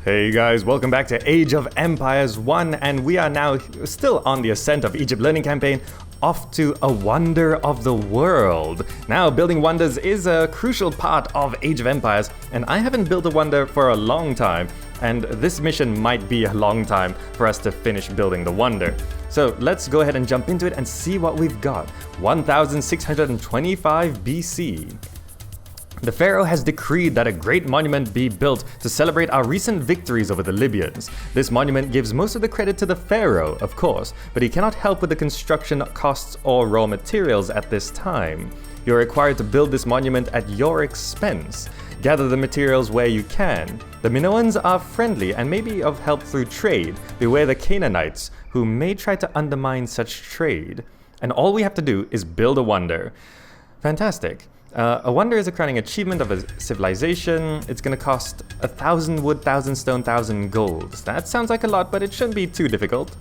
Hey guys, welcome back to Age of Empires 1, and we are now still on the Ascent of Egypt learning campaign, off to a wonder of the world. Now, building wonders is a crucial part of Age of Empires, and I haven't built a wonder for a long time, and this mission might be a long time for us to finish building the wonder. So let's go ahead and jump into it and see what we've got. 1625 BC. The pharaoh has decreed that a great monument be built to celebrate our recent victories over the Libyans. This monument gives most of the credit to the pharaoh, of course, but he cannot help with the construction costs or raw materials at this time. You're required to build this monument at your expense. Gather the materials where you can. The Minoans are friendly and may be of help through trade. Beware the Canaanites, who may try to undermine such trade. And all we have to do is build a wonder. Fantastic. A wonder is a crowning achievement of a civilization. It's gonna cost 1,000 wood, 1,000 stone, 1,000 gold. That sounds like a lot, but it shouldn't be too difficult.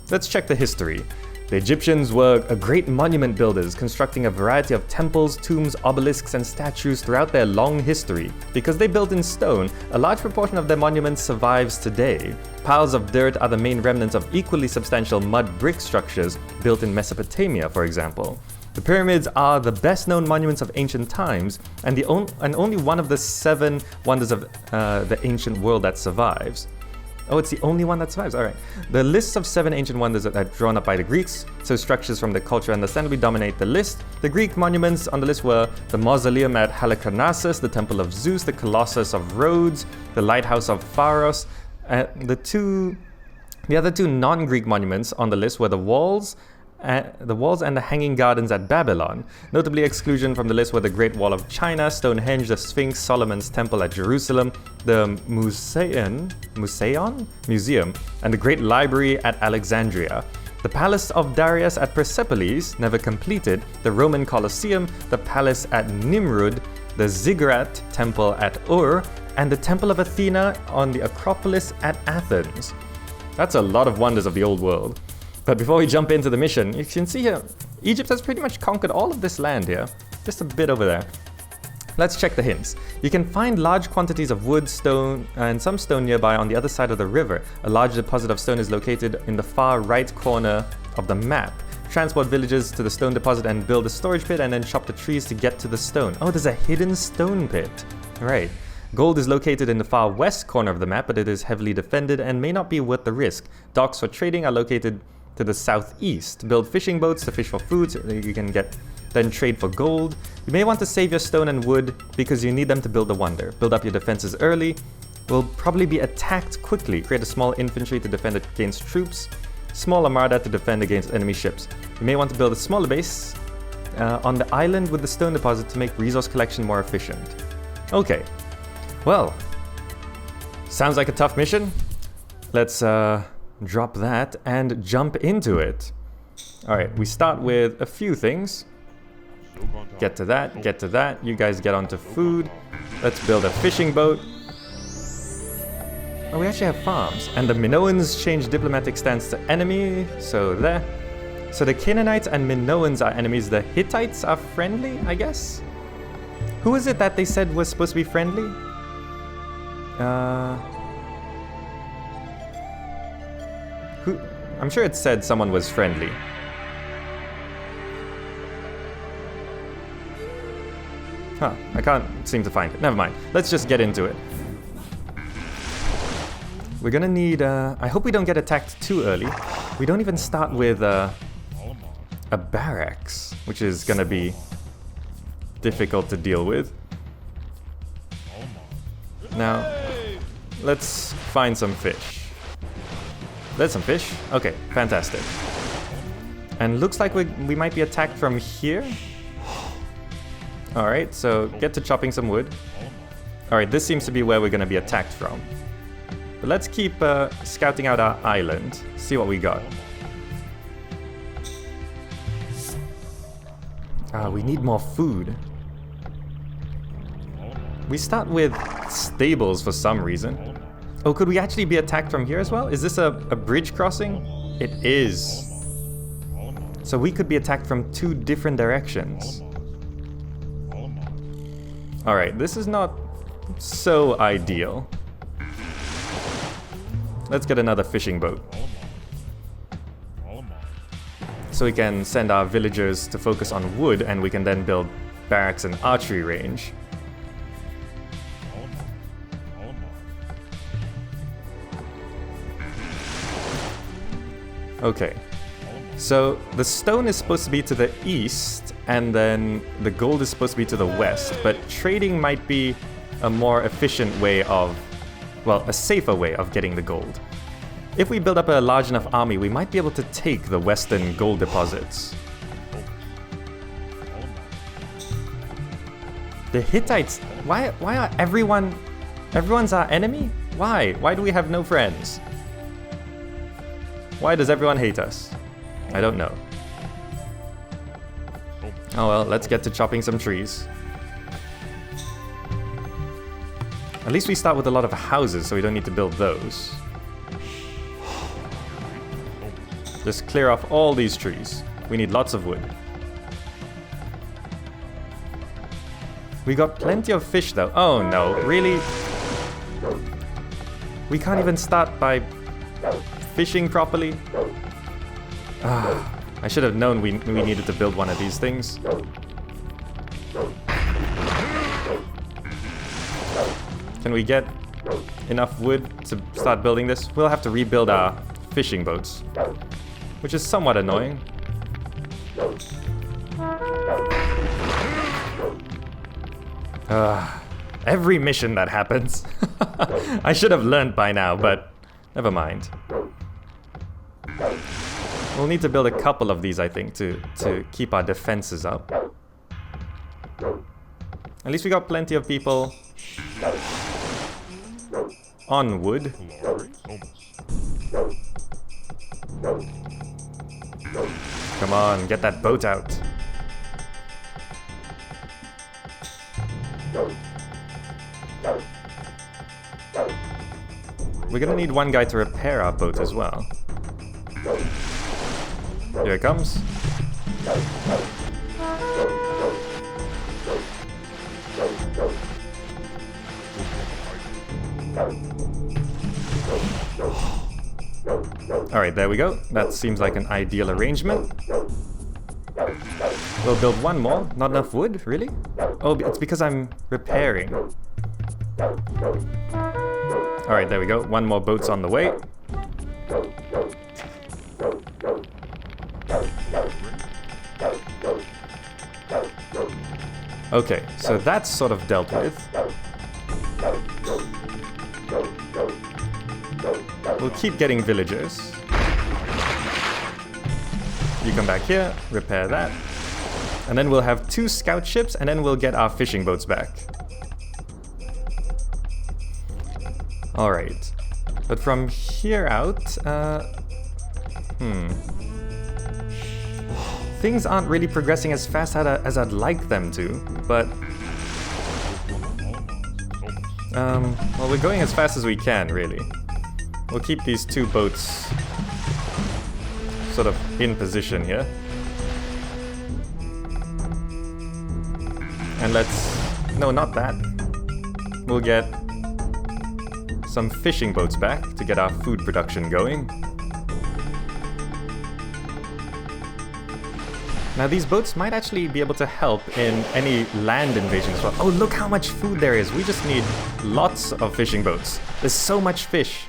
Let's check the history. The Egyptians were great monument builders, constructing a variety of temples, tombs, obelisks, and statues throughout their long history. Because they built in stone, a large proportion of their monuments survives today. Piles of dirt are the main remnants of equally substantial mud brick structures built in Mesopotamia, for example. The pyramids are the best-known monuments of ancient times, and only one of the 7 wonders of the ancient world that survives. Oh, it's the only one that survives. All right. The lists of 7 ancient wonders are drawn up by the Greeks, so structures from the culture understandably dominate the list. The Greek monuments on the list were the mausoleum at Halicarnassus, the Temple of Zeus, the Colossus of Rhodes, the Lighthouse of Pharos. The other two non-Greek monuments on the list were the walls and the Hanging Gardens at Babylon. Notably exclusion from the list were the Great Wall of China, Stonehenge, the Sphinx, Solomon's Temple at Jerusalem, the Museum, and the Great Library at Alexandria. The Palace of Darius at Persepolis, never completed, the Roman Colosseum, the Palace at Nimrud, the Ziggurat Temple at Ur, and the Temple of Athena on the Acropolis at Athens. That's a lot of wonders of the old world. But before we jump into the mission, you can see here, Egypt has pretty much conquered all of this land here. Just a bit over there. Let's check the hints. You can find large quantities of wood, stone, and some stone nearby on the other side of the river. A large deposit of stone is located in the far right corner of the map. Transport villagers to the stone deposit and build a storage pit and then chop the trees to get to the stone. Oh, there's a hidden stone pit. Right. Gold is located in the far west corner of the map, but it is heavily defended and may not be worth the risk. Docks for trading are located to the southeast. Build fishing boats to fish for food so that you can then trade for gold. You may want to save your stone and wood because you need them to build the wonder. Build up your defenses early. Will probably be attacked quickly. Create a small infantry to defend against troops. Small armada to defend against enemy ships. You may want to build a smaller base on the island with the stone deposit to make resource collection more efficient. Okay. Well, sounds like a tough mission. Let's drop that and jump into it. Alright, we start with a few things. Get to that. You guys get onto food. Let's build a fishing boat. Oh, we actually have farms. And the Minoans change diplomatic stance to enemy. So there. So the Canaanites and Minoans are enemies. The Hittites are friendly, I guess? Who is it that they said was supposed to be friendly? I'm sure it said someone was friendly. Huh, I can't seem to find it. Never mind. Let's just get into it. We're gonna need, I hope we don't get attacked too early. We don't even start with a barracks, which is gonna be difficult to deal with. Now, let's find some fish. There's some fish. Okay, fantastic. And looks like we might be attacked from here. Alright, so get to chopping some wood. Alright, this seems to be where we're going to be attacked from. But let's keep scouting out our island. See what we got. We need more food. We start with stables for some reason. Oh, could we actually be attacked from here as well? Is this a bridge crossing? It is. So we could be attacked from 2 different directions. Alright, this is not so ideal. let's get another fishing boat. So we can send our villagers to focus on wood, and we can then build barracks and archery range. Okay, so the stone is supposed to be to the east, and then the gold is supposed to be to the west, but trading might be a more efficient way of, well, a safer way of getting the gold. If we build up a large enough army, we might be able to take the western gold deposits. The Hittites, why are everyone's our enemy? Why? Why do we have no friends? Why does everyone hate us? I don't know. Oh well, let's get to chopping some trees. At least we start with a lot of houses, so we don't need to build those. Just clear off all these trees. We need lots of wood. We got plenty of fish though. Oh no, really? We can't even start by fishing properly? I should have known we needed to build one of these things. Can we get enough wood to start building this? We'll have to rebuild our fishing boats, which is somewhat annoying. Every mission that happens. I should have learned by now, but never mind. We'll need to build a couple of these, I think, to keep our defenses up. At least we got plenty of people on wood. Come on, get that boat out. We're gonna need one guy to repair our boat as well. Here it comes. Alright, there we go. That seems like an ideal arrangement. We'll build one more. Not enough wood? Really? Oh, it's because I'm repairing. Alright, there we go. One more boat's on the way. Okay, so that's sort of dealt with. We'll keep getting villagers. You come back here, repair that. And then we'll have 2 scout ships, and then we'll get our fishing boats back. Alright. But from here out, things aren't really progressing as fast as I'd like them to, but well, we're going as fast as we can, really. We'll keep these 2 boats sort of in position here. And no, not that. We'll get some fishing boats back to get our food production going. Now these boats might actually be able to help in any land invasion as well. Oh, look how much food there is. We just need lots of fishing boats. There's so much fish.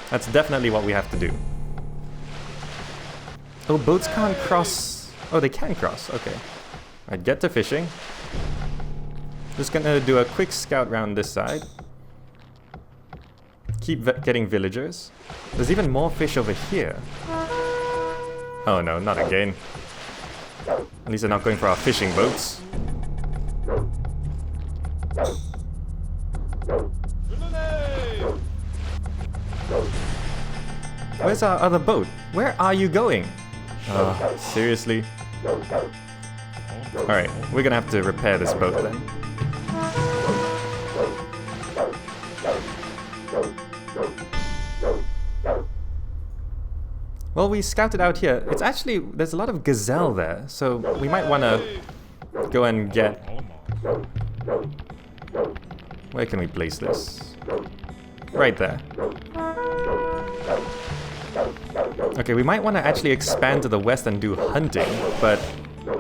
That's definitely what we have to do. Oh, boats can't cross. Oh, they can cross. Okay. Alright, get to fishing. Just gonna do a quick scout round this side. Keep getting villagers. There's even more fish over here. Oh no, not again. At least they're not going for our fishing boats. Where's our other boat? Where are you going? Oh, seriously? Alright, we're gonna have to repair this boat then. Well, we scouted out here. It's actually, there's a lot of gazelle there, so we might want to go and get... Where can we place this? Right there. Okay, we might want to actually expand to the west and do hunting, but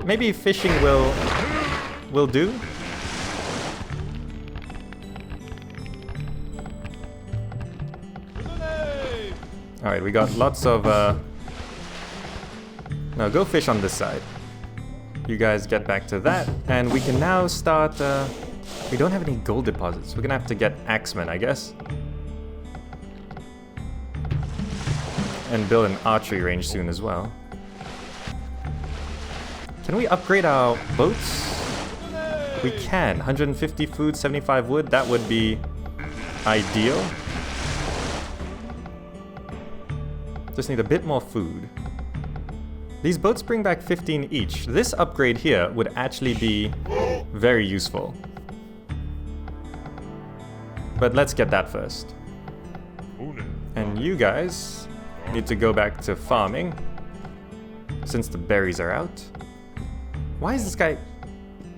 maybe fishing will do. Alright, we got lots of... No, go fish on this side. You guys get back to that, and we can now start... We don't have any gold deposits. We're gonna have to get axemen, I guess. And build an archery range soon as well. Can we upgrade our boats? We can. 150 food, 75 wood. That would be ideal. Just need a bit more food. These boats bring back 15 each. This upgrade here would actually be very useful. But let's get that first. And you guys need to go back to farming, since the berries are out. Why is this guy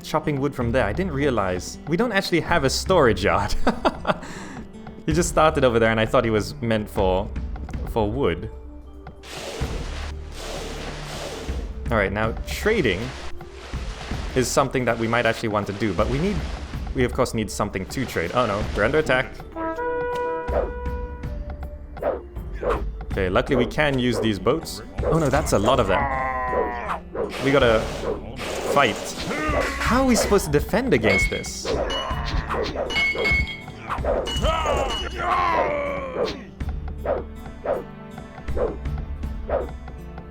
chopping wood from there? I didn't realize. We don't actually have a storage yard. He just started over there and I thought he was meant for wood. Alright, now trading is something that we might actually want to do, but we of course need something to trade. Oh no, we're under attack. Okay, luckily we can use these boats. Oh no, that's a lot of them. We gotta fight. How are we supposed to defend against this?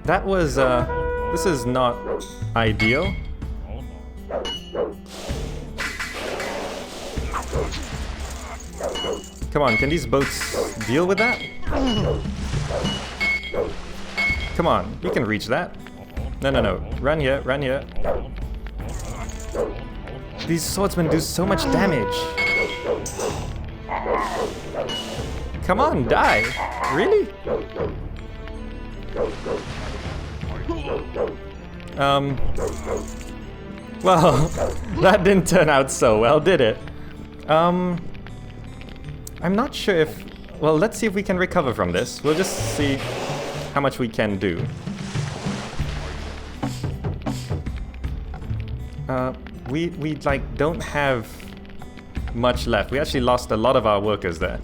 That was, this is not ideal. Come on, can these boats deal with that? Come on, you can reach that. No. Run here, run here. These swordsmen do so much damage. Come on, die. Really? Well, that didn't turn out so well, did it? I'm not sure if... Well, let's see if we can recover from this. We'll just see how much we can do. We like don't have much left. We actually lost a lot of our workers there.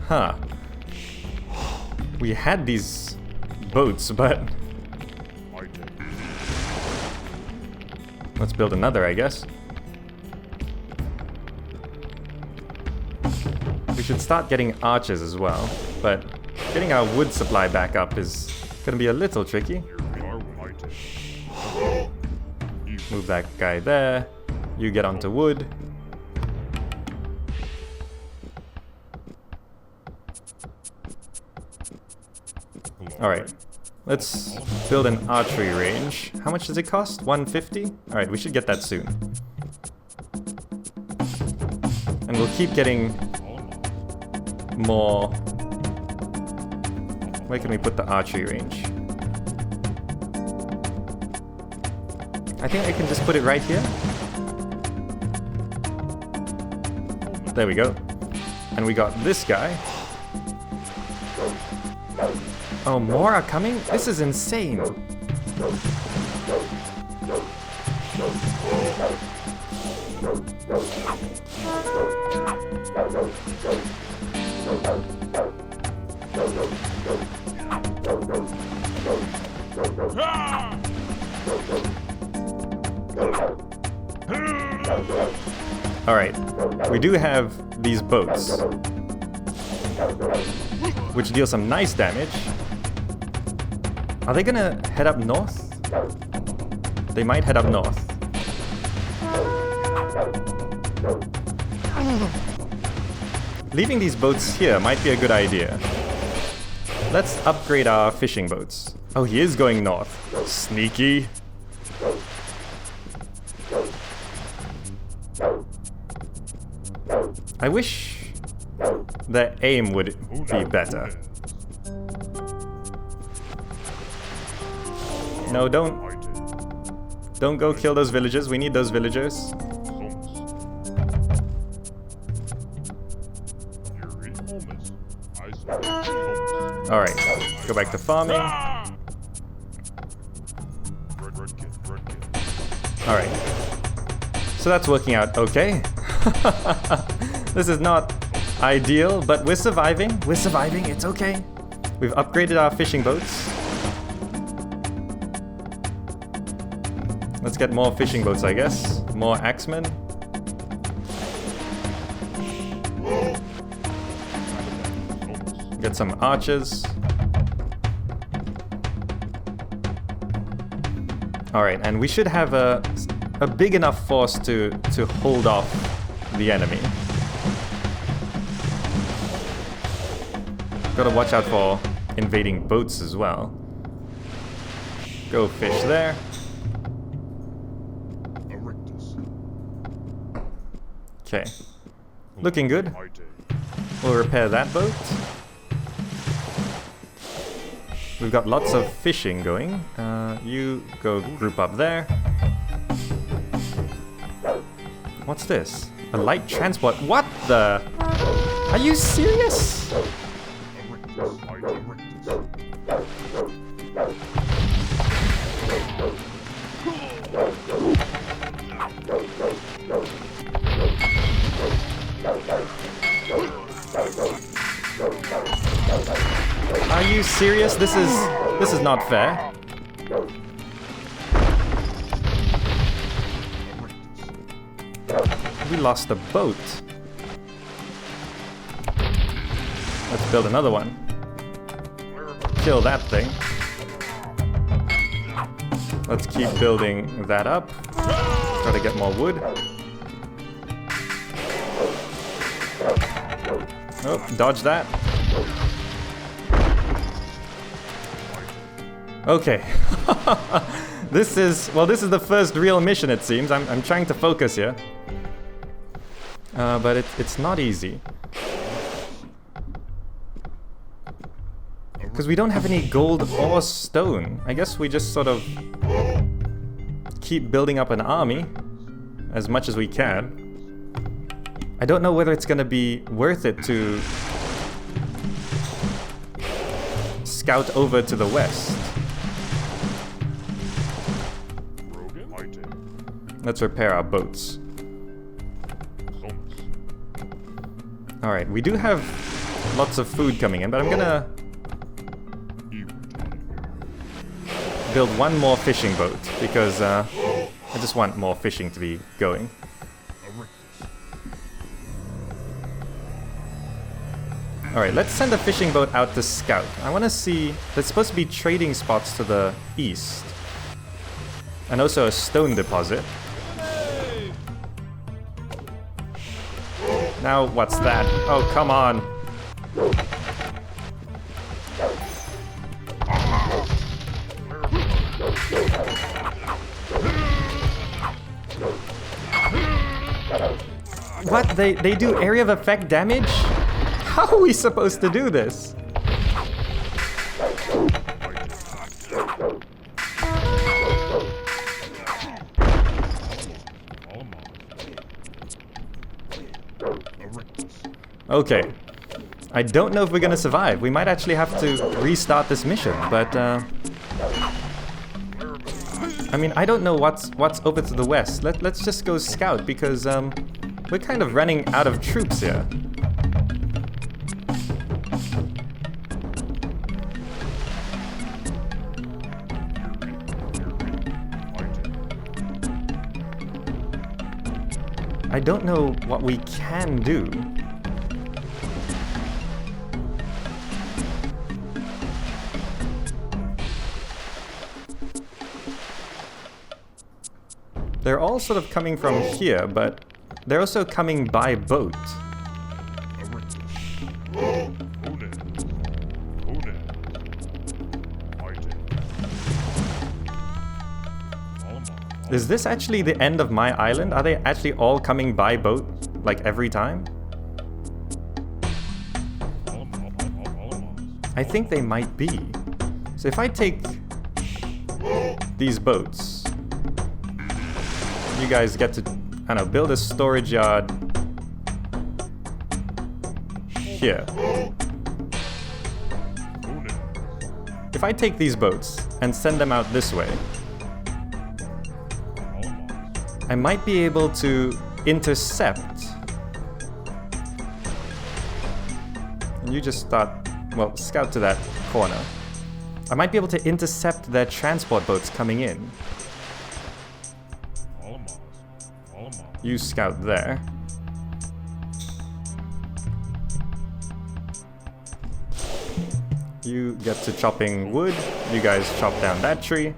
Huh. We had these boats, but... Let's build another, I guess. We should start getting archers as well, but getting our wood supply back up is gonna be a little tricky. Move that guy there. You get onto wood. Alright, let's build an archery range. How much does it cost? 150? Alright, we should get that soon. And we'll keep getting more... Where can we put the archery range? I think I can just put it right here. There we go. And we got this guy. Oh, more are coming? This is insane. Alright, we do have these boats, which deal some nice damage. Are they gonna head up north? They might head up north. Leaving these boats here might be a good idea. Let's upgrade our fishing boats. Oh, he is going north. Sneaky. I wish the aim would be better. No, don't go kill those villagers. We need those villagers. Alright, go back to farming. Alright. So that's working out okay. This is not ideal, but we're surviving. We're surviving, it's okay. We've upgraded our fishing boats. Let's get more fishing boats, I guess. More axemen. Get some archers. Alright, and we should have a big enough force to hold off the enemy. Gotta watch out for invading boats as well. Go fish there. Okay. Looking good. We'll repair that boat. We've got lots of fishing going. You go group up there. What's this? A light transport? What the? Are you serious? Are you serious? This is not fair. We lost the boat. Let's build another one. Kill that thing. Let's keep building that up. Try to get more wood. Oh, dodge that. Okay. This is the first real mission, it seems. I'm trying to focus here. But it's not easy. Because we don't have any gold or stone. I guess we just sort of keep building up an army as much as we can. I don't know whether it's gonna be worth it to scout over to the west. Let's repair our boats. Alright, we do have lots of food coming in, but I'm gonna build one more fishing boat because I just want more fishing to be going. Alright, let's send a fishing boat out to scout. I want to see... There's supposed to be trading spots to the east. And also a stone deposit. Now, what's that? Oh, come on. What? They do area of effect damage? How are we supposed to do this? Okay. I don't know if we're gonna survive. We might actually have to restart this mission, but I mean, I don't know what's over to the west. Let's just go scout because we're kind of running out of troops here. I don't know what we can do. They're all sort of coming from here, but they're also coming by boat. Is this actually the end of my island? Are they actually all coming by boat, like every time? I think they might be. So if I take these boats, you guys get to, I don't know, build a storage yard if I take these boats and send them out this way, I might be able to intercept. And you just start, well, scout to that corner. I might be able to intercept their transport boats coming in. You scout there. You get to chopping wood. You guys chop down that tree.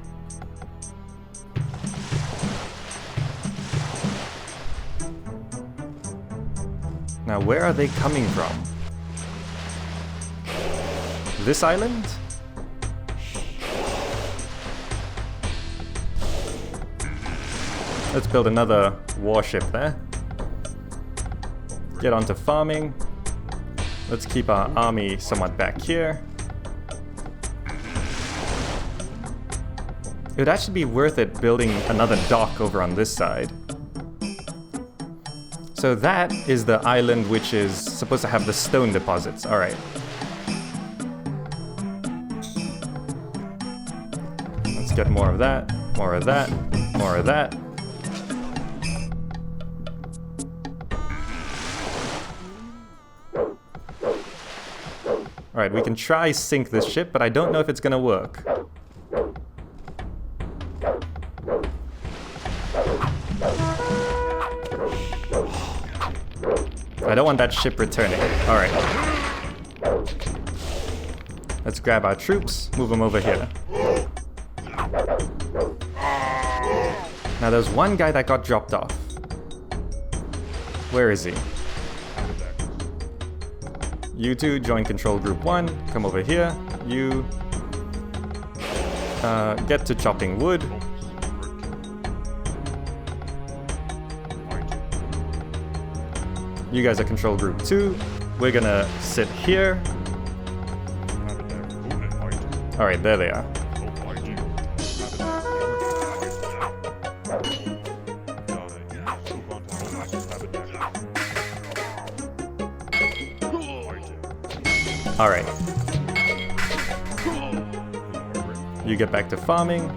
Now, where are they coming from? This island? Let's build another warship there. Get onto farming. Let's keep our army somewhat back here. It would actually be worth it building another dock over on this side. So that is the island which is supposed to have the stone deposits. Alright. Let's get more of that, more of that, more of that. Alright, we can try sink this ship, but I don't know if it's gonna work. I don't want that ship returning. Alright. Let's grab our troops, move them over here. Now there's one guy that got dropped off. Where is he? You two join control group 1, come over here. You get to chopping wood. You guys are control group 2. We're gonna sit here. Alright, there they are. Alright. You get back to farming.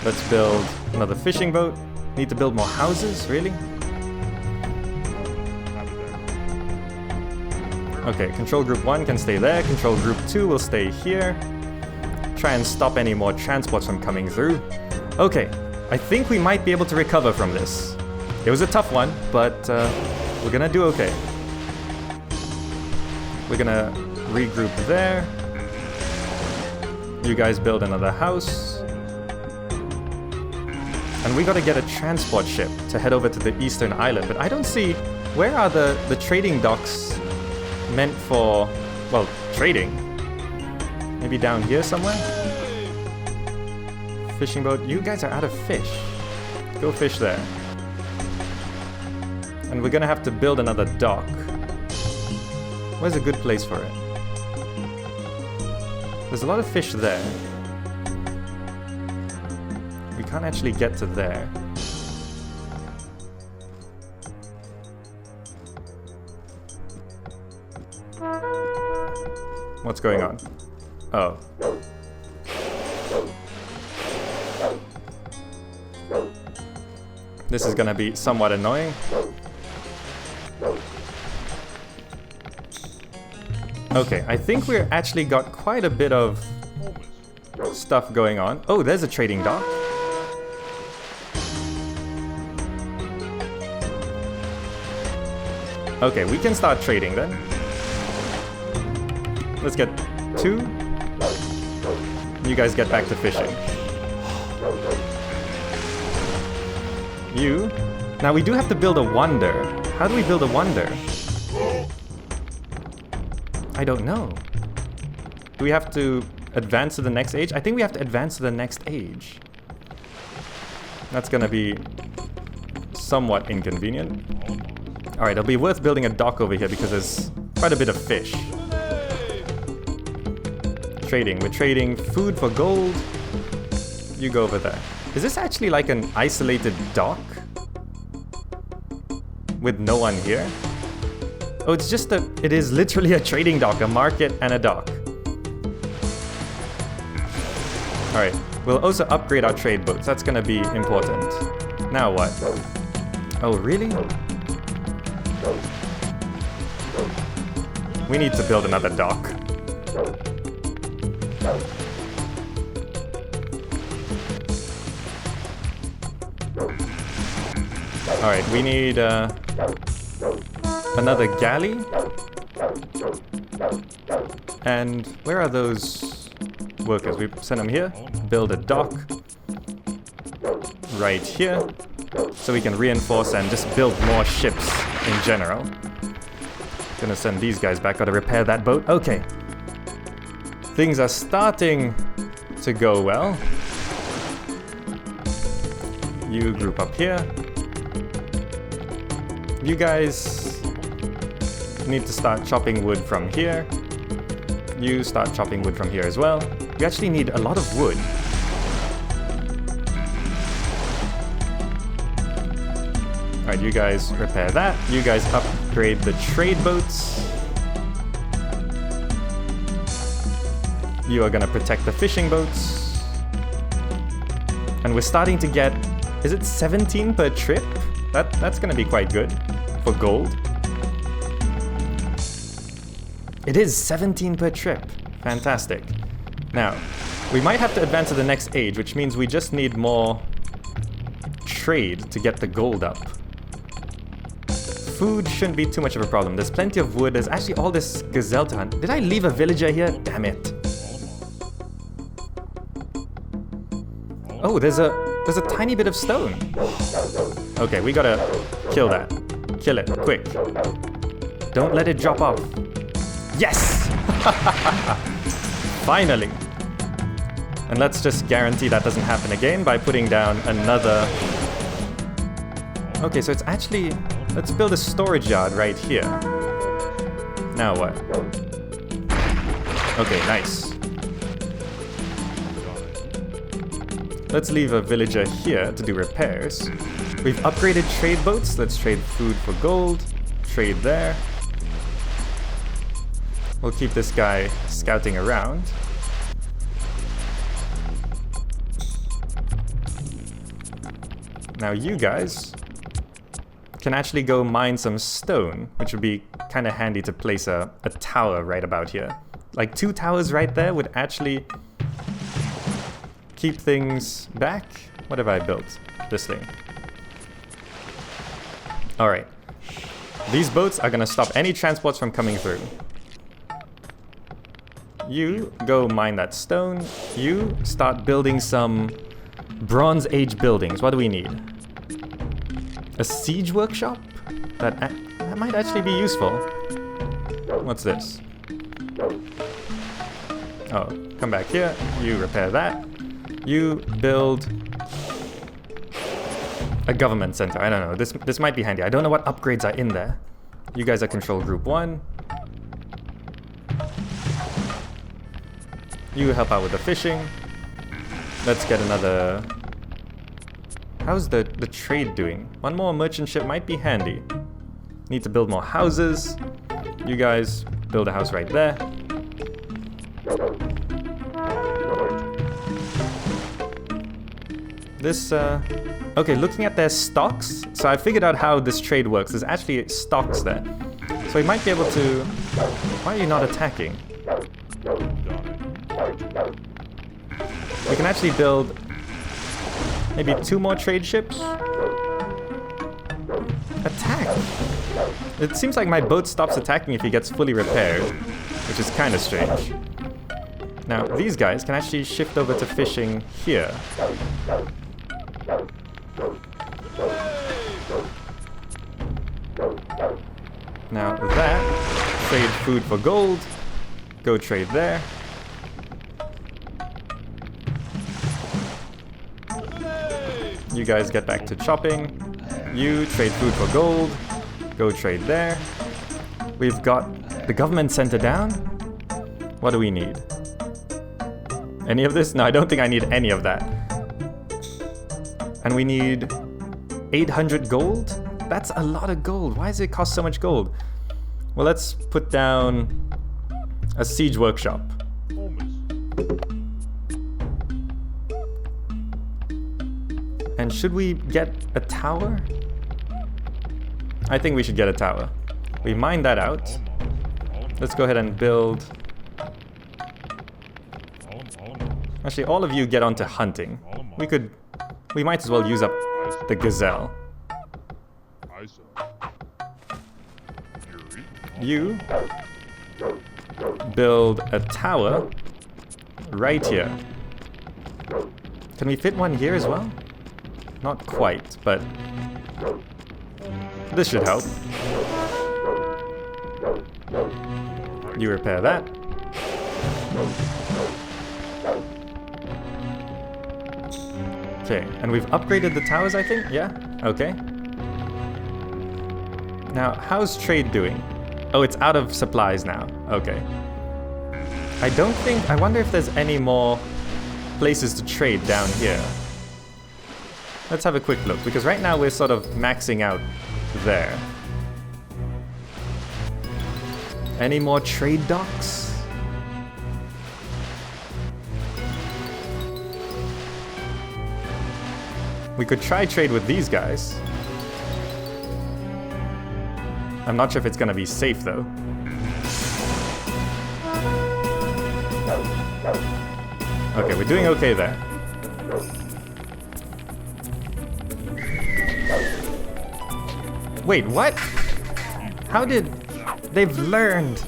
Let's build another fishing boat. Need to build more houses, really? Okay, control group 1 can stay there, control group 2 will stay here. Try and stop any more transports from coming through. Okay, I think we might be able to recover from this. It was a tough one, but we're gonna do okay. We're gonna regroup there. You guys build another house. And we gotta get a transport ship to head over to the eastern island, but I don't see, where are the trading docks meant for, well, trading? Maybe down here somewhere? Fishing boat. You guys are out of fish. Go fish there. And we're gonna have to build another dock. Where's a good place for it? There's a lot of fish there. We can't actually get to there. What's going on? Oh. This is gonna be somewhat annoying. Okay, I think we're actually got quite a bit of stuff going on. Oh, there's a trading dock. Okay, we can start trading then. Let's get 2. You guys get back to fishing. You. Now we do have to build a wonder. How do we build a wonder? I don't know. Do we have to advance to the next age? I think we have to advance to the next age. That's gonna be somewhat inconvenient. Alright, it'll be worth building a dock over here because there's quite a bit of fish. Trading. We're trading food for gold. You go over there. Is this actually like an isolated dock? With no one here? Oh, it's just it is literally a trading dock, a market and a dock. Alright, we'll also upgrade our trade boats. That's gonna be important. Now what? Oh, really? We need to build another dock. Alright, we need another galley. And where are those workers? We send them here. Build a dock. Right here. So we can reinforce and just build more ships in general. Gonna send these guys back. Gotta repair that boat. Okay. Things are starting to go well. You group up here. You guys need to start chopping wood from here. You start chopping wood from here as well. We actually need a lot of wood. Alright, you guys repair that. You guys upgrade the trade boats. You are gonna protect the fishing boats. And we're starting to get... Is it 17 per trip? That's gonna be quite good for gold. It is 17 per trip. Fantastic. Now, we might have to advance to the next age, which means we just need more trade to get the gold up. Food shouldn't be too much of a problem. There's plenty of wood. There's actually all this gazelle to hunt. Did I leave a villager here? Damn it. Oh, there's a tiny bit of stone. Okay, we gotta kill that. Kill it, quick. Don't let it drop off. Yes! Finally. And let's just guarantee that doesn't happen again by putting down another... Okay, so it's actually... Let's build a storage yard right here. Now what? Okay, nice. Let's leave a villager here to do repairs. We've upgraded trade boats. Let's trade food for gold. Trade there. We'll keep this guy scouting around. Now you guys can actually go mine some stone, which would be kind of handy to place a tower right about here. Like 2 towers right there would actually keep things back. What have I built? This thing. Alright. These boats are gonna stop any transports from coming through. You go mine that stone. You start building some Bronze Age buildings. What do we need? A siege workshop? That might actually be useful. What's this? Oh, come back here. You repair that. You build a government center. I don't know. This might be handy. I don't know what upgrades are in there. You guys are control group 1. You help out with the fishing. Let's get another... How's the trade doing? One more merchant ship might be handy. Need to build more houses. You guys build a house right there. This, okay, looking at their stocks. So I figured out how this trade works. There's actually stocks there. So we might be able to... Why are you not attacking? We can actually build maybe 2 more trade ships. Attack! It seems like my boat stops attacking if he gets fully repaired, which is kind of strange. Now, these guys can actually shift over to fishing here. Now that, trade food for gold. Go trade there. You guys get back to chopping. You trade food for gold. Go trade there. We've got the government center down. What do we need? Any of this? No, I don't think I need any of that. And we need 800 gold? That's a lot of gold. Why does it cost so much gold? Well, let's put down a siege workshop. And should we get a tower? I think we should get a tower. We mine that out. Let's go ahead and build... Actually, all of you get onto hunting. We might as well use up the gazelle. You build a tower right here. Can we fit one here as well? Not quite, but this should help. You repair that. Okay, and we've upgraded the towers, I think? Yeah? Okay. Now, how's trade doing? Oh, it's out of supplies now. Okay. I wonder if there's any more places to trade down here. Let's have a quick look, because right now we're sort of maxing out there. Any more trade docks? We could try trade with these guys. I'm not sure if it's gonna be safe though. Okay, we're doing okay there. Wait, what? How did... They've learned.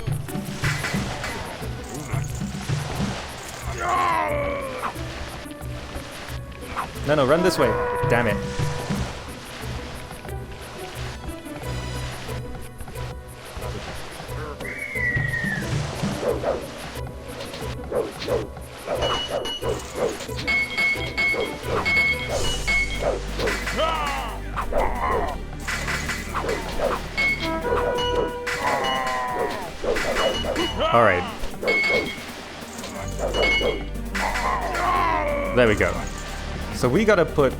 No, run this way. Damn it. All right. There we go. So we gotta put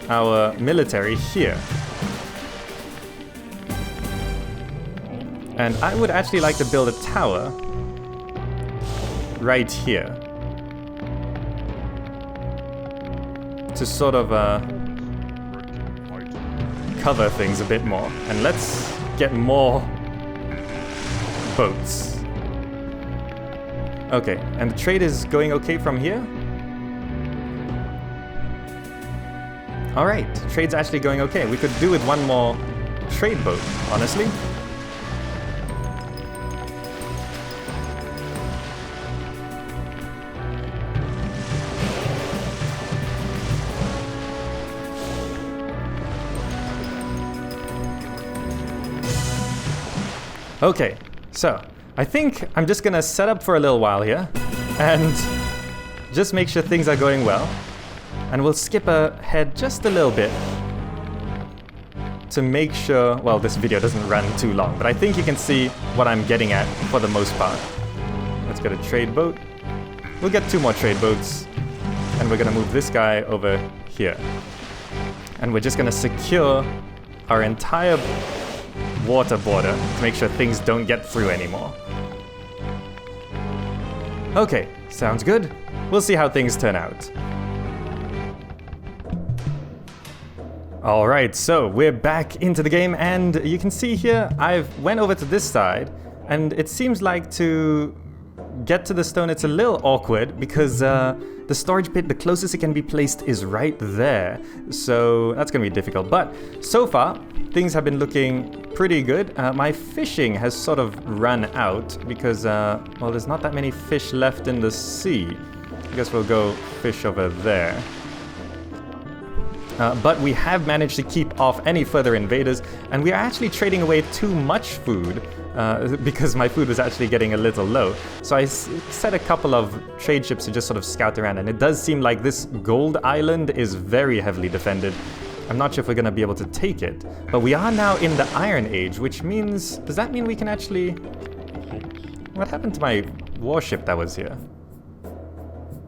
our military here. And I would actually like to build a tower right here. To sort of cover things a bit more. And let's get more boats. Okay, and the trade is going okay from here? Alright, trade's actually going okay. We could do with one more trade boat, honestly. Okay, so I think I'm just gonna set up for a little while here and just make sure things are going well. And we'll skip ahead just a little bit to make sure, well, this video doesn't run too long, but I think you can see what I'm getting at for the most part. Let's get a trade boat. We'll get 2 more trade boats, and we're gonna move this guy over here. And we're just gonna secure our entire water border to make sure things don't get through anymore. Okay, sounds good. We'll see how things turn out. Alright, so we're back into the game, and you can see here I've went over to this side, and it seems like to get to the stone it's a little awkward because the storage pit, the closest it can be placed is right there. So that's gonna be difficult, but so far things have been looking pretty good. My fishing has sort of run out because, well, there's not that many fish left in the sea. I guess we'll go fish over there. But we have managed to keep off any further invaders, and we are actually trading away too much food because my food was actually getting a little low. So I set a couple of trade ships to just sort of scout around, and it does seem like this gold island is very heavily defended. I'm not sure if we're going to be able to take it, but we are now in the Iron Age, which means... Does that mean we can actually... What happened to my warship that was here?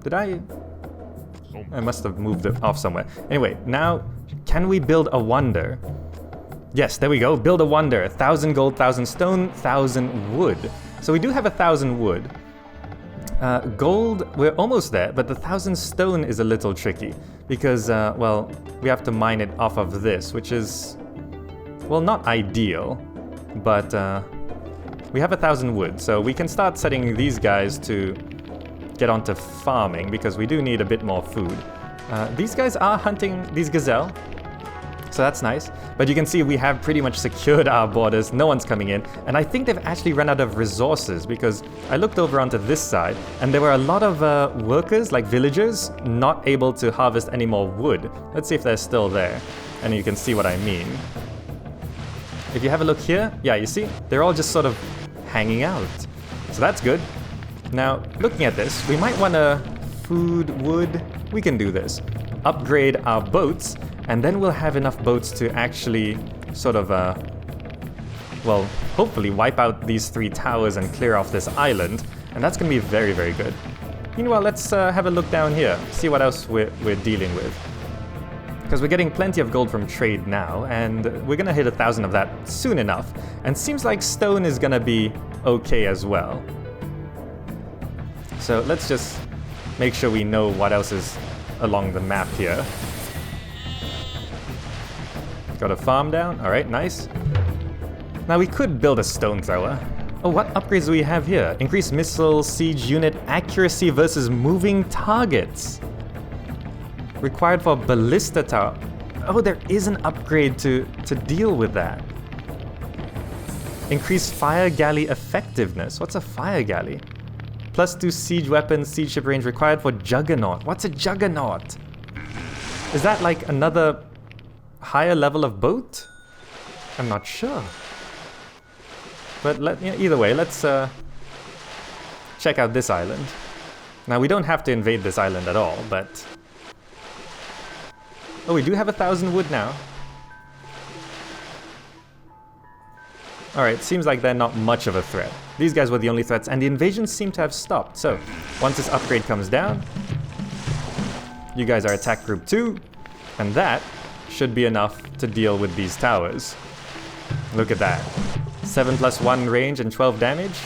Did I must have moved it off somewhere. Anyway, now, can we build a wonder? Yes, there we go. Build a wonder. 1,000 gold, 1,000 stone, 1,000 wood. So we do have 1,000 wood. Gold, we're almost there, but the 1,000 stone is a little tricky because, well, we have to mine it off of this, which is, well, not ideal, but we have 1,000 wood, so we can start setting these guys to get onto farming because we do need a bit more food. These guys are hunting these gazelle, so that's nice. But you can see we have pretty much secured our borders, no one's coming in, and I think they've actually run out of resources because I looked over onto this side and there were a lot of workers, like villagers, not able to harvest any more wood. Let's see if they're still there, and you can see what I mean. If you have a look here, yeah, you see, they're all just sort of hanging out. So that's good. Now, looking at this, we might want to food, wood, we can do this. Upgrade our boats, and then we'll have enough boats to actually sort of, well, hopefully wipe out these 3 towers and clear off this island, and that's going to be very, very good. Meanwhile, let's have a look down here, see what else we're dealing with. Because we're getting plenty of gold from trade now, and we're going to hit 1,000 of that soon enough, and seems like stone is going to be okay as well. So let's just make sure we know what else is along the map here. Got a farm down. Alright, nice. Now we could build a stone thrower. Oh, what upgrades do we have here? Increased missile siege unit accuracy versus moving targets. Required for ballista tower. Oh, there is an upgrade to deal with that. Increased fire galley effectiveness. What's a fire galley? +2 siege weapons, siege ship range required for juggernaut. What's a juggernaut? Is that like another higher level of boat? I'm not sure. But either way, let's check out this island. Now we don't have to invade this island at all, but... Oh, we do have 1,000 wood now. Alright, seems like they're not much of a threat. These guys were the only threats, and the invasions seem to have stopped. So, once this upgrade comes down, you guys are attack group 2, and that should be enough to deal with these towers. Look at that. 7+1 range and 12 damage.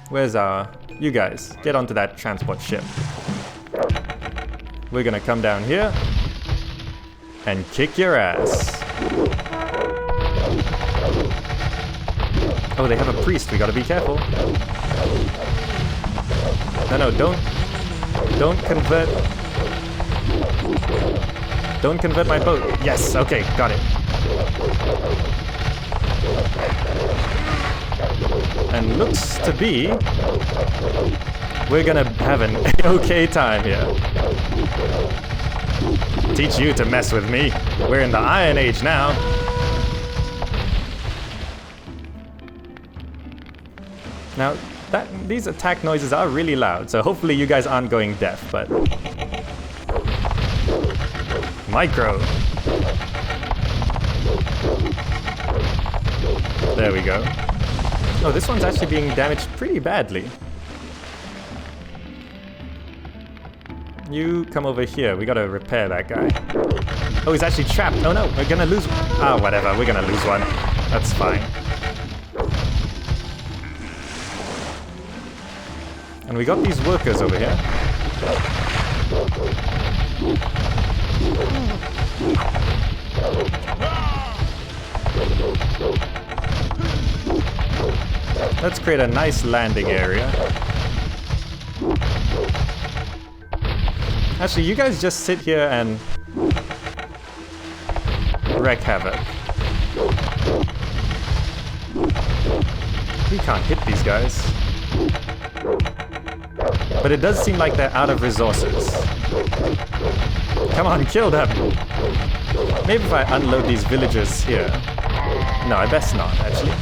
Where's our... You guys, get onto that transport ship. We're gonna come down here and kick your ass. Oh, they have a priest. We gotta be careful. No, don't convert. Don't convert my boat. Yes, okay, got it. And looks to be we're gonna have an okay time here. Teach you to mess with me. We're in the Iron Age now. Now, these attack noises are really loud, so hopefully you guys aren't going deaf, but... Micro! There we go. Oh, this one's actually being damaged pretty badly. You come over here, we gotta repair that guy. Oh, he's actually trapped. Oh no, we're gonna lose... Ah, whatever, we're gonna lose one. That's fine. And we got these workers over here. Let's create a nice landing area. Actually, you guys just sit here and wreak havoc. We can't hit these guys. But it does seem like they're out of resources. Come on, kill them! Maybe if I unload these villagers here. No, I best not, actually.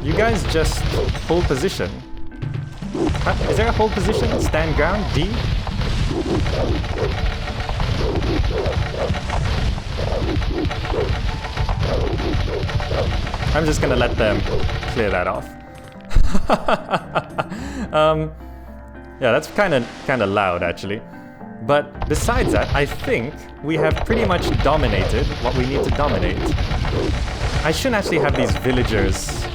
You guys just hold position. Is there a hold position? Stand ground? D? I'm just gonna let them clear that off. Yeah, that's kind of loud actually. But besides that, I think we have pretty much dominated what we need to dominate. I shouldn't actually have these villagers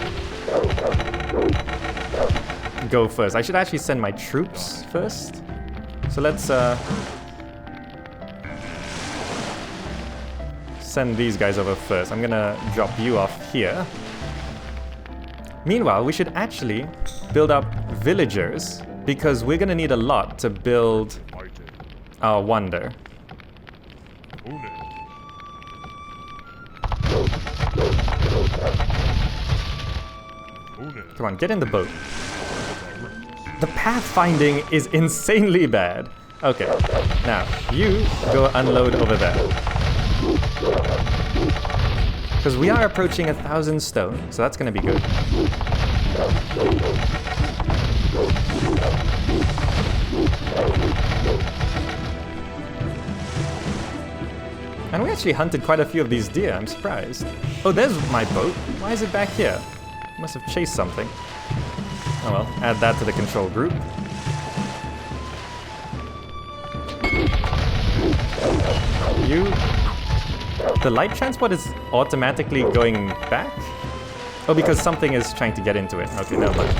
go first. I should actually send my troops first. So let's send these guys over first. I'm gonna drop you off here. Meanwhile, we should actually build up villagers because we're gonna need a lot to build our wonder. Come on, get in the boat. The pathfinding is insanely bad. Okay, now you go unload over there. Because we are approaching 1,000 stone, so that's gonna be good. And we actually hunted quite a few of these deer, I'm surprised. Oh, there's my boat. Why is it back here? Must have chased something. Oh well, add that to the control group. You... The light transport is automatically going back? Oh, because something is trying to get into it. Okay, never mind.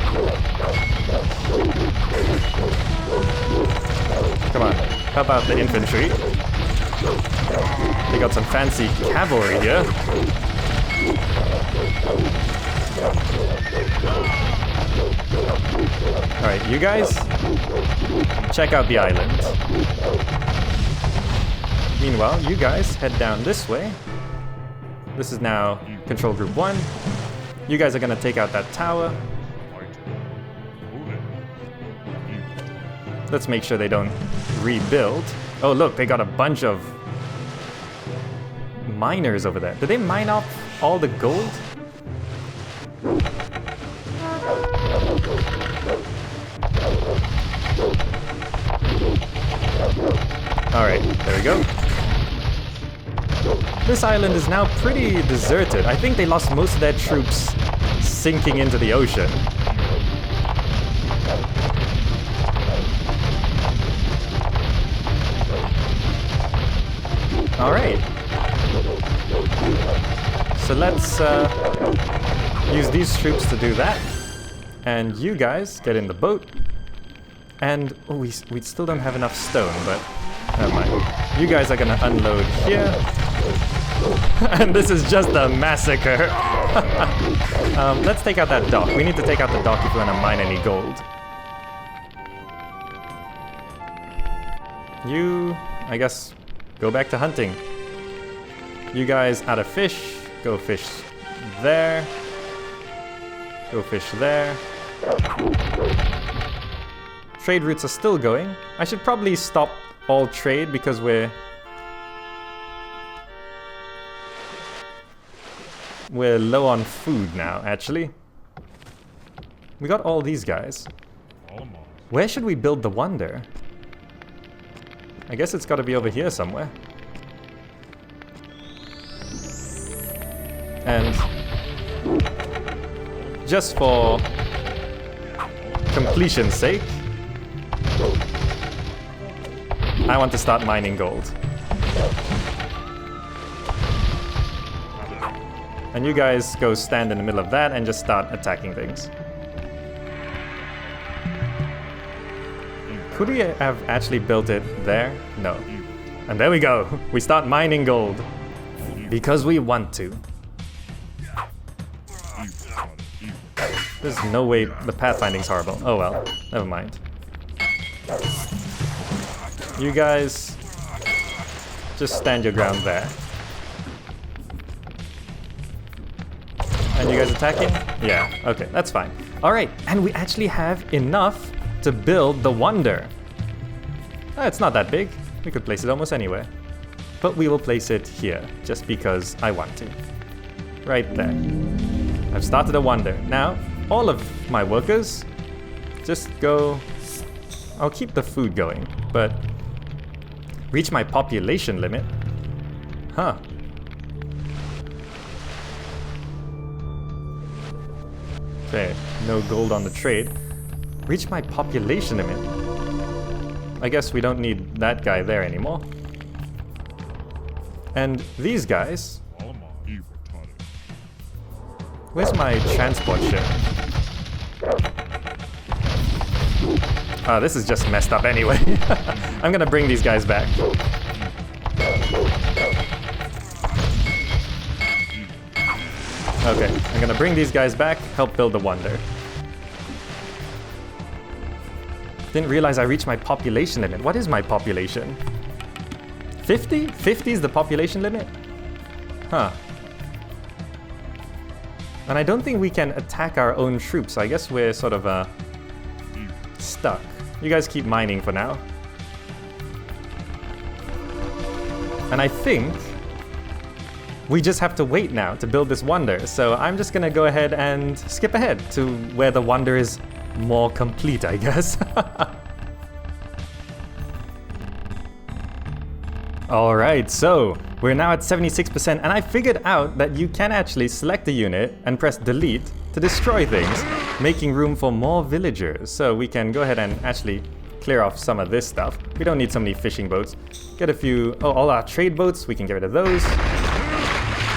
Come on, help out the infantry. They got some fancy cavalry here. Alright, you guys, check out the island. Meanwhile, you guys head down this way. This is now Control Group 1. You guys are gonna take out that tower. Let's make sure they don't rebuild. Oh look, they got a bunch of miners over there. Did they mine off all the gold? Alright, there we go. This island is now pretty deserted. I think they lost most of their troops sinking into the ocean. Alright. So let's use these troops to do that. And you guys get in the boat. And oh, we still don't have enough stone, but never mind. You guys are gonna unload here. And this is just a massacre. Let's take out that dock. We need to take out the dock if we want to mine any gold. You, I guess, go back to hunting. You guys out of fish. Go fish there. Go fish there. Trade routes are still going. I should probably stop all trade because we're low on food now, actually. We got all these guys. Where should we build the wonder? I guess it's got to be over here somewhere. And just for completion's sake, I want to start mining gold. And you guys go stand in the middle of that and just start attacking things. Could we have actually built it there? No. And there we go. We start mining gold. Because we want to. There's no way the pathfinding's horrible. Oh well, never mind. You guys just stand your ground there. And you guys attacking? Yeah, okay, that's fine. Alright, and we actually have enough to build the wonder. It's not that big. We could place it almost anywhere. But we will place it here, just because I want to. Right there. I've started a wonder. Now, all of my workers, just go... I'll keep the food going, but... Reach my population limit? Huh. Okay, no gold on the trade. Reach my population limit. I guess we don't need that guy there anymore. And these guys... Where's my transport ship? Oh, this is just messed up anyway. I'm gonna bring these guys back. Okay, I'm gonna bring these guys back, help build the wonder. Didn't realize I reached my population limit. What is my population? 50? 50 is the population limit? Huh. And I don't think we can attack our own troops, so I guess we're sort of stuck. You guys keep mining for now. And I think we just have to wait now to build this wonder. So I'm just gonna go ahead and skip ahead to where the wonder is more complete, I guess. Alright, so we're now at 76%, and I figured out that you can actually select a unit and press delete to destroy things, making room for more villagers. So we can go ahead and actually clear off some of this stuff. We don't need so many fishing boats. Get a few, all our trade boats, we can get rid of those.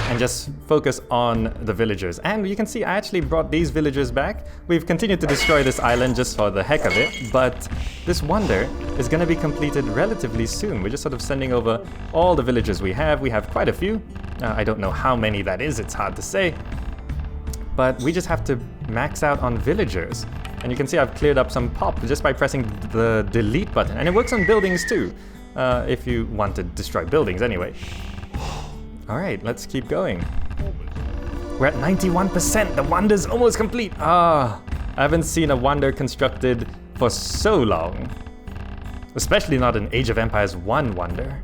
And just focus on the villagers. And you can see I actually brought these villagers back. We've continued to destroy this island just for the heck of it, but this wonder is going to be completed relatively soon. We're just sort of sending over all the villagers we have. We have quite a few. I don't know how many that is, it's hard to say. But we just have to max out on villagers. And you can see I've cleared up some pop just by pressing the delete button. And it works on buildings too, if you want to destroy buildings anyway. Alright, let's keep going. We're at 91%, the wonder's almost complete. I haven't seen a wonder constructed for so long. Especially not an Age of Empires 1 wonder.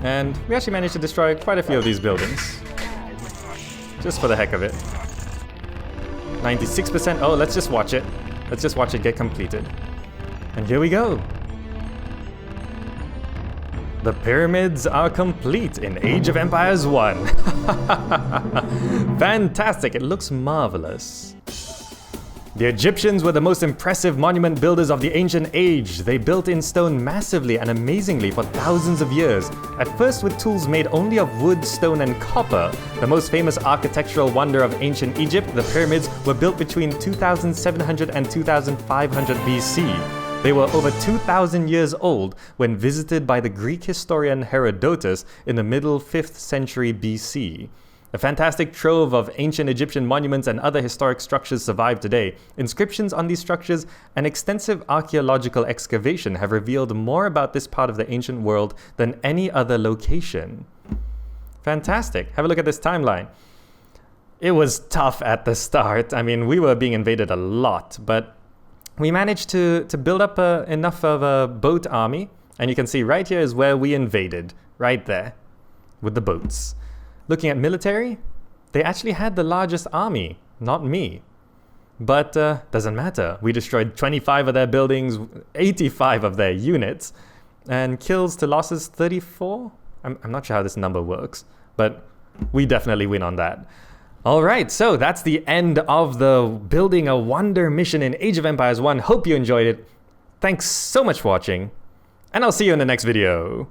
And we actually managed to destroy quite a few of these buildings. Just for the heck of it. 96%, oh, let's just watch it. Let's just watch it get completed. And here we go. The pyramids are complete in Age of Empires 1. Fantastic, it looks marvelous. The Egyptians were the most impressive monument builders of the ancient age. They built in stone massively and amazingly for thousands of years. At first with tools made only of wood, stone, and copper, the most famous architectural wonder of ancient Egypt, the pyramids, were built between 2700 and 2500 BC. They were over 2,000 years old when visited by the Greek historian Herodotus in the middle 5th century BC. A fantastic trove of ancient Egyptian monuments and other historic structures survive today. Inscriptions on these structures and extensive archaeological excavation have revealed more about this part of the ancient world than any other location. Fantastic. Have a look at this timeline. It was tough at the start. I mean, we were being invaded a lot, but we managed to build up enough of a boat army, and you can see right here is where we invaded, right there, with the boats. Looking at military, they actually had the largest army, not me. But doesn't matter, we destroyed 25 of their buildings, 85 of their units, and kills to losses 34? I'm not sure how this number works, but we definitely win on that. Alright, so that's the end of the Building a Wonder mission in Age of Empires 1. Hope you enjoyed it. Thanks so much for watching, and I'll see you in the next video.